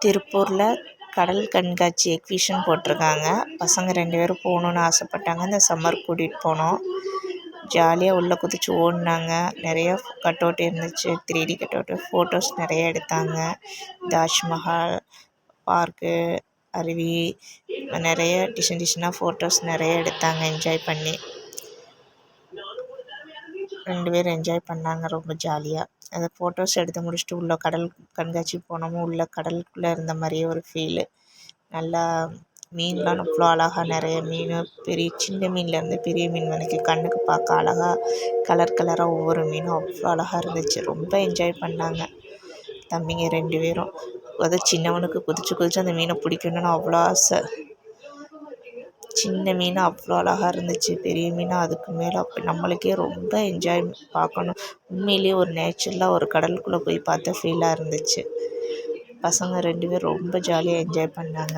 திருப்பூரில் கடல் கண்காட்சி எக்ஸிபிஷன் போட்டிருக்காங்க. பசங்க 2 பேரும் போகணுன்னு ஆசைப்பட்டாங்க. இந்த சம்மர் கூட்டிகிட்டு போனோம். ஜாலியாக உள்ளே குதிச்சு ஓடினாங்க. நிறையா கட்அவுட் இருந்துச்சு, 3D கட்அவுட்டு. ஃபோட்டோஸ் நிறைய எடுத்தாங்க. தாஜ்மஹால், பார்க்கு, அருவி, நிறைய டிசைனாக ஃபோட்டோஸ் நிறைய எடுத்தாங்க. என்ஜாய் பண்ணி 2 பேரும் என்ஜாய் பண்ணாங்க ரொம்ப ஜாலியாக. அதை ஃபோட்டோஸ் எடுத்து முடிச்சுட்டு உள்ளே கடல் கண்காட்சி போனோமோ, உள்ளே கடலுக்குள்ளே இருந்த மாதிரியே ஒரு ஃபீலு. நல்லா மீன்லாம் அவ்வளோ அழகாக நிறைய மீன், சின்ன மீன்லேருந்து பெரிய மீன் வரைக்கும் கண்ணுக்கு பார்க்க அழகாக கலர் கலராக ஒவ்வொரு மீனும் அவ்வளோ அழகாக இருந்துச்சு. ரொம்ப என்ஜாய் பண்ணாங்க தம்பிங்க 2 பேரும். அதுவும் சின்னவனுக்கு குதிச்சு அந்த மீனை பிடிக்கணுன்னு அவ்வளோ ஆசை. சின்ன மீன் அவ்வளோ அழகாக இருந்துச்சு, பெரிய மீனாக அதுக்கு மேலே. அப்போ நம்மளுக்கே ரொம்ப என்ஜாய் பார்க்கணும். உண்மையிலேயே ஒரு நேச்சுரலாக ஒரு கடலுக்குள்ளே போய் பார்த்த ஃபீலாக இருந்துச்சு. பசங்க 2 பேரும் ரொம்ப ஜாலியாக என்ஜாய் பண்ணாங்க.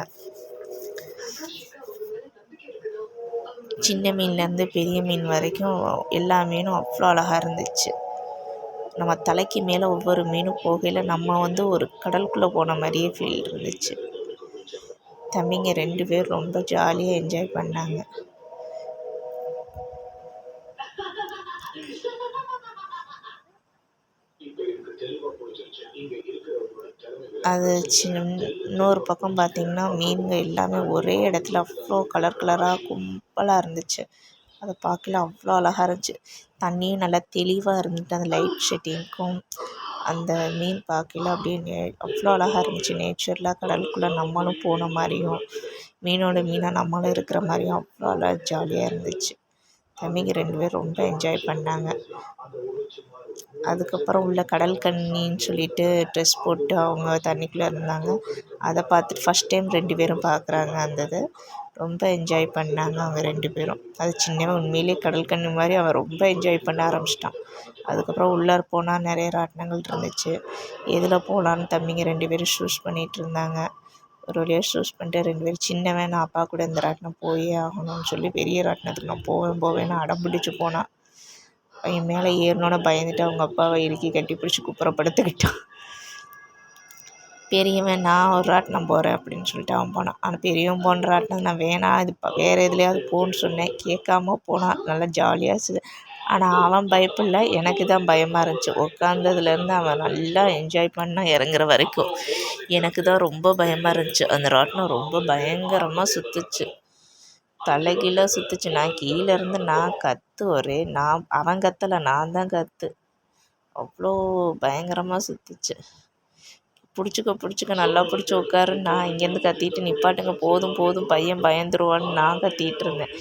சின்ன மீன்லேருந்து பெரிய மீன் வரைக்கும் எல்லா மீனும் அவ்வளோ அழகாக இருந்துச்சு. நம்ம தலைக்கு மேலே ஒவ்வொரு மீனும் போகையில் நம்ம ஒரு கடலுக்குள்ளே போன மாதிரியே ஃபீல் இருந்துச்சு. தம்பிங்க 2 பேர் ரொம்ப ஜாலியாக என்ஜாய் பண்ணாங்க. அது இன்னொரு பக்கம் பார்த்திங்கன்னா மீன்கள் எல்லாமே ஒரே இடத்துல அவ்வளோ கலர் கலராக கும்பலாக இருந்துச்சு. அதை பார்க்கல அவ்வளோ அழகாக இருந்துச்சு. தண்ணியும் நல்லா தெளிவாக இருந்துட்டு அந்த லைட் ஷெட்டிங்க்கும் அந்த மீன் பார்க்கல அப்படியே அவ்வளோ அழகாக இருந்துச்சு. நேச்சுரலாக கடலுக்குள்ளே நம்மளும் போன மாதிரியும், மீனோட மீனாக நம்மளும் இருக்கிற மாதிரியும் அவ்வளோ அழகாக ஜாலியாக இருந்துச்சு. தம்பிங்க 2 பேர் ரொம்ப என்ஜாய் பண்ணாங்க. அதுக்கப்புறம் உள்ள கடல் கன்னின்னு சொல்லிட்டு ட்ரெஸ் போட்டு அவங்க தண்ணிக்குள்ளே இருந்தாங்க. அதை பார்த்துட்டு ஃபஸ்ட் டைம் 2 பேரும் பார்க்குறாங்க. அந்த இது ரொம்ப என்ஜாய் பண்ணாங்க அவங்க 2 பேரும். அது சின்னவன் உண்மையிலேயே கடல் கன்னி மாதிரி அவன் ரொம்ப என்ஜாய் பண்ண ஆரம்பிச்சிட்டான். அதுக்கப்புறம் உள்ளார போனால் நிறைய ராட்டினங்கள் இருந்துச்சு. எதில் போகலான்னு தம்பிங்க 2 பேரும் சூஸ் பண்ணிகிட்டு இருந்தாங்க. ஒரு வழியாக சூஸ் பண்ணிட்டு 2 பேரும், சின்னவன் நான் அப்பா கூட இந்த ராட்டினம் போயே ஆகணும்னு சொல்லி பெரிய ராட்டினத்துக்கு நான் போவேன்னு அடம் பிடிச்சி போனான். என் மேலே ஏறினோன்னு பயந்துட்டு அவங்க அப்பாவை இறுக்கி கட்டி பிடிச்சி குப்புறப்படுத்திக்கிட்டான். பெரியவன் நான் ஒரு ராட்டினம் போகிறேன் அப்படின்னு சொல்லிட்டு அவன் போனான். ஆனால் பெரியவன் போன ராட்டினம் நான் வேணாம், இது வேறு எதுலையாவது போன்னு சொன்னேன். கேட்காம போனான். நல்லா ஜாலியாக. ஆனால் அவன் பயப்படல, எனக்கு தான் பயமாக இருந்துச்சு. உட்காந்ததுலேருந்து அவன் நல்லா என்ஜாய் பண்ணால் இறங்குற வரைக்கும் எனக்கு தான் ரொம்ப பயமாக இருந்துச்சு. அந்த ராட்டினம் ரொம்ப பயங்கரமாக சுற்றுச்சு, தலைகீழாக சுற்றுச்சு. நான் கீழே இருந்து அவன் கத்தலை, நான் தான் கத்து. அவ்வளோ பயங்கரமாக சுற்றுச்சு. பிடிச்சிக்க நல்லா பிடிச்சி உட்காரு. நான் இங்கேருந்து கத்திட்டு நிப்பாட்டுங்க, போதும் பையன் பயந்துருவான்னு நான் கத்திட்டு இருந்தேன்.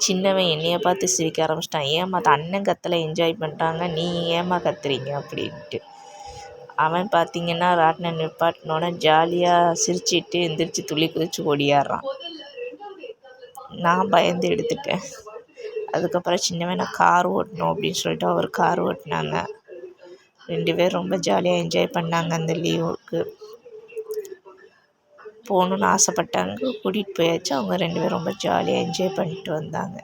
சின்னவன் என்னைய பார்த்து சிரிக்க ஆரம்பிச்சிட்டான். ஏம்மா அண்ணன் கத்தலை என்ஜாய் பண்ணுறாங்க, நீ ஏம்மா கத்துறீங்க அப்படின்ட்டு. அவன் பார்த்திங்கன்னா ராட்டினம் நிப்பாட்டினோன்னே ஜாலியாக சிரிச்சிட்டு எந்திரிச்சு துள்ளி குதிச்சு ஓடியாடுறான். நான் பயந்து எடுத்துட்டேன். அதுக்கப்புறம் சின்னவன் நான் கார் ஓட்டணும் அப்படின்னு சொல்லிட்டு அவர் கார் ஓட்டினாங்க. 2 பேர் ரொம்ப ஜாலியாக என்ஜாய் பண்ணாங்க. அந்த லீவுக்கு போகணுன்னு ஆசைப்பட்டாங்க, கூட்டிகிட்டு போயாச்சு. அவங்க 2 பேரும் ரொம்ப ஜாலியாக என்ஜாய் பண்ணிட்டு வந்தாங்க.